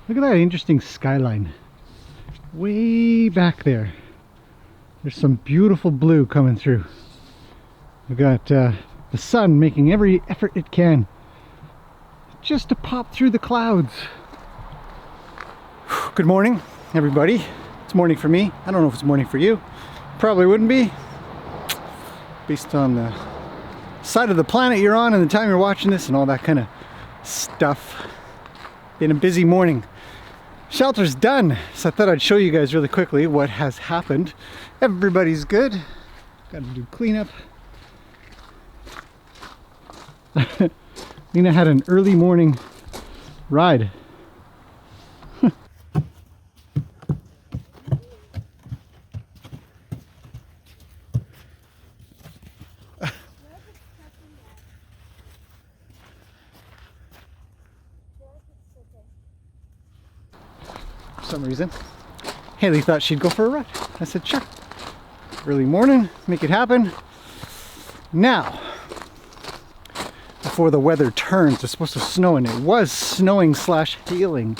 Look at that interesting skyline. Way back there. There's some beautiful blue coming through. We've got the sun making every effort it can just to pop through the clouds. Good morning, everybody. It's morning for me. I don't know if it's morning for you. Probably wouldn't be, based on the side of the planet you're on and the time you're watching this and all that kind of stuff. Been a busy morning. Shelter's done, so I thought I'd show you guys really quickly what has happened. Everybody's good. Got to do cleanup. Lena had an early morning ride. For some reason, Haley thought she'd go for a ride. I said, sure. Early morning, make it happen. Now, before the weather turns, it's supposed to snow, and it was snowing slash hailing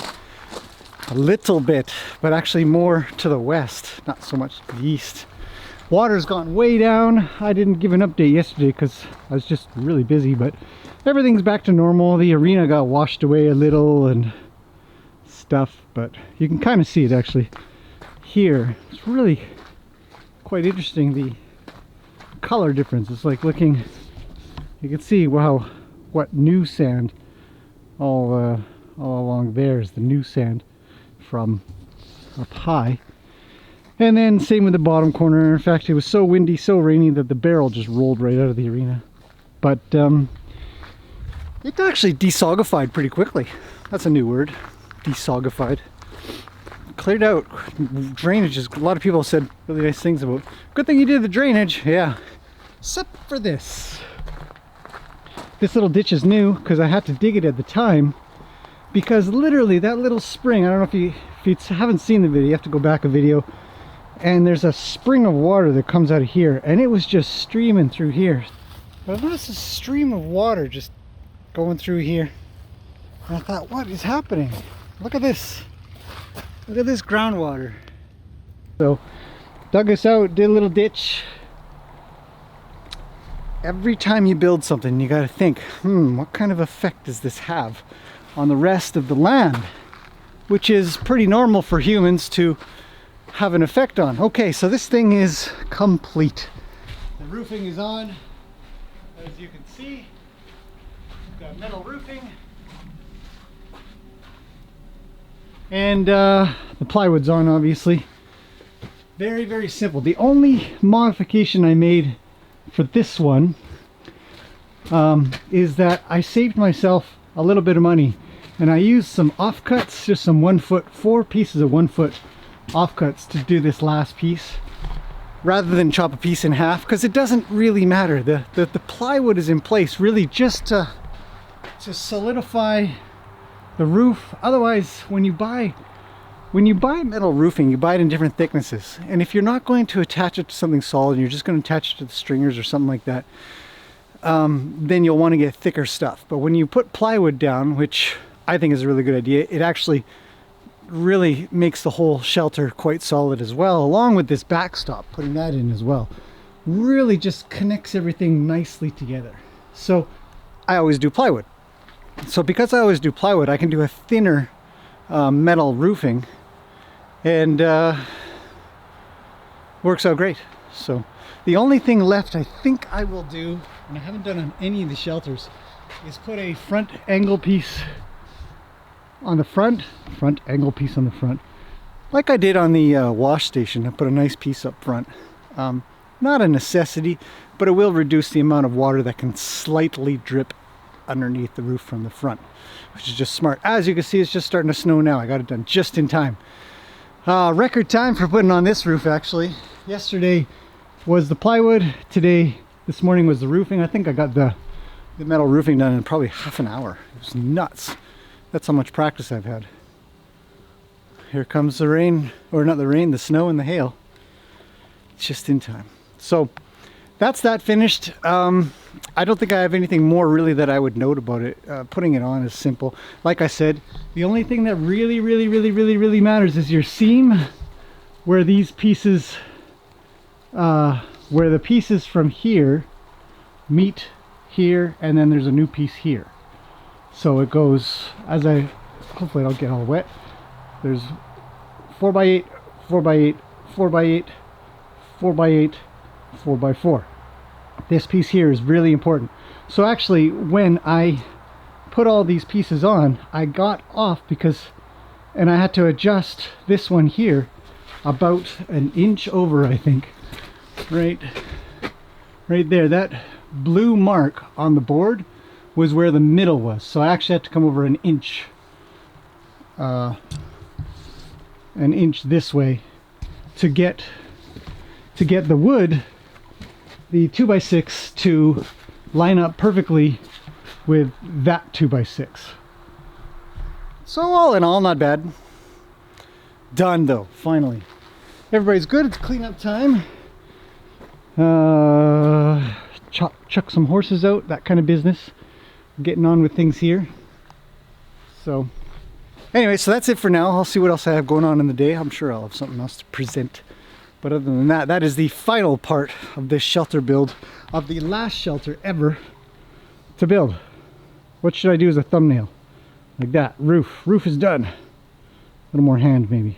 a little bit, but actually more to the west, not so much to the east. Water's gone way down. I didn't give an update yesterday because I was just really busy, but everything's back to normal. The arena got washed away a little and stuff, but you can kind of see it actually here. It's really quite interesting, the color difference. It's like looking, you can see, wow, what new sand all along there is the new sand from up high. And then same with the bottom corner. In fact, it was so windy, so rainy that the barrel just rolled right out of the arena. But it actually desogified pretty quickly. That's a new word. Desogified. Cleared out. Drainage is, a lot of people said really nice things about. Good thing you did the drainage. Yeah. Except for this. This little ditch is new because I had to dig it at the time, because literally that little spring, I don't know if you haven't seen the video, you have to go back a video, and there's a spring of water that comes out of here, and it was just streaming through here. But I noticed a stream of water just going through here, and I thought, what is happening? Look at this. Look at this groundwater. So dug this out, did a little ditch. Every time you build something, you got to think, what kind of effect does this have on the rest of the land? Which is pretty normal for humans to have an effect on. Okay, so this thing is complete. The roofing is on, as you can see. We've got metal roofing. And the plywood's on, obviously. Very, very simple. The only modification I made for this one is that I saved myself a little bit of money, and I used some offcuts, just some 1 foot, 4 pieces of 1 foot offcuts to do this last piece, rather than chop a piece in half, because it doesn't really matter. The plywood is in place really just to solidify the roof. Otherwise, when you buy metal roofing, you buy it in different thicknesses, and if you're not going to attach it to something solid, you're just going to attach it to the stringers or something like that, then you'll want to get thicker stuff. But when you put plywood down, which I think is a really good idea, it actually really makes the whole shelter quite solid as well, along with this backstop, putting that in as well. Really just connects everything nicely together. So I always do plywood. So because I always do plywood, I can do a thinner metal roofing, and works out great. So the only thing left I think I will do, and I haven't done on any of the shelters, is put a front angle piece on the front angle piece on the front, like I did on the wash station. I put a nice piece up front. Not a necessity, but it will reduce the amount of water that can slightly drip underneath the roof from the front, which is just smart. As you can see, it's just starting to snow now. I got it done just in time. Record time for putting on this roof, actually. Yesterday was the plywood. This morning was the roofing. I think I got the metal roofing done in probably half an hour. It was nuts. That's how much practice I've had. Here comes the rain, or not the rain, the snow and the hail. It's just in time. So that's that finished. I don't think I have anything more really that I would note about it. Putting it on is simple. Like I said, the only thing that really matters is your seam, where these pieces, where the pieces from here meet here, and then there's a new piece here. So it goes, hopefully I don't get all wet. There's 4x8, 4x8, 4x8, 4x8, 4x4. This piece here is really important. So actually, when I put all these pieces on, I got off and I had to adjust this one here about an inch over, I think. Right there, that blue mark on the board was where the middle was. So I actually had to come over an inch this way to get the wood, the 2x6, to line up perfectly with that 2x6. So all in all, not bad. Done though, finally. Everybody's good. It's cleanup time. Chuck some horses out, that kind of business. Getting on with things here. So anyway, so that's it for now. I'll see what else I have going on in the day. I'm sure I'll have something else to present. But other than that, that is the final part of this shelter build, of the last shelter ever to build. What should I do as a thumbnail? Like that. Roof is done. A little more hand maybe.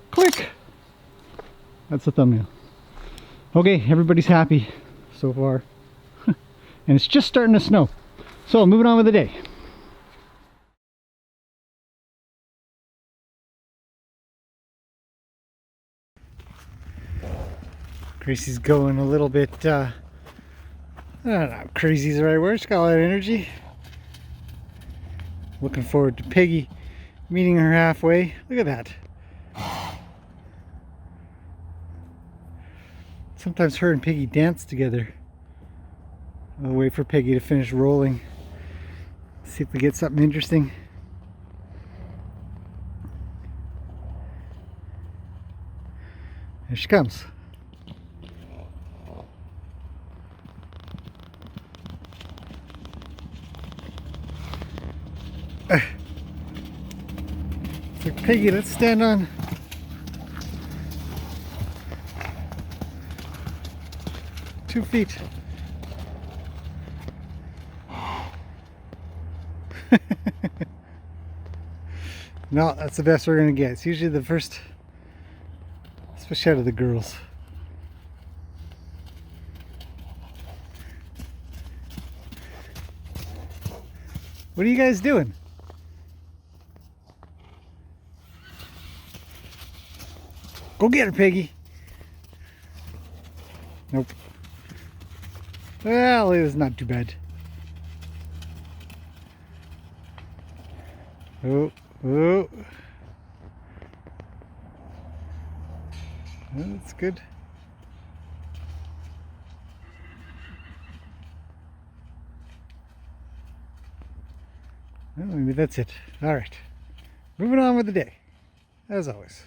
Click! That's the thumbnail. Okay, everybody's happy so far. And it's just starting to snow. So moving on with the day. Gracie's going a little bit, I don't know, crazy's the right word. She's got a lot of energy. Looking forward to Peggy meeting her halfway. Look at that. Sometimes her and Peggy dance together. I'll wait for Peggy to finish rolling. See if we get something interesting. Here she comes. So Peggy, let's stand on 2 feet. No, that's the best we're gonna get. It's usually the first, especially out of the girls. What are you guys doing? Go get her, Peggy. Nope. Well, it was not too bad. Oh. Well, that's good. Well, maybe that's it. All right. Moving on with the day, as always.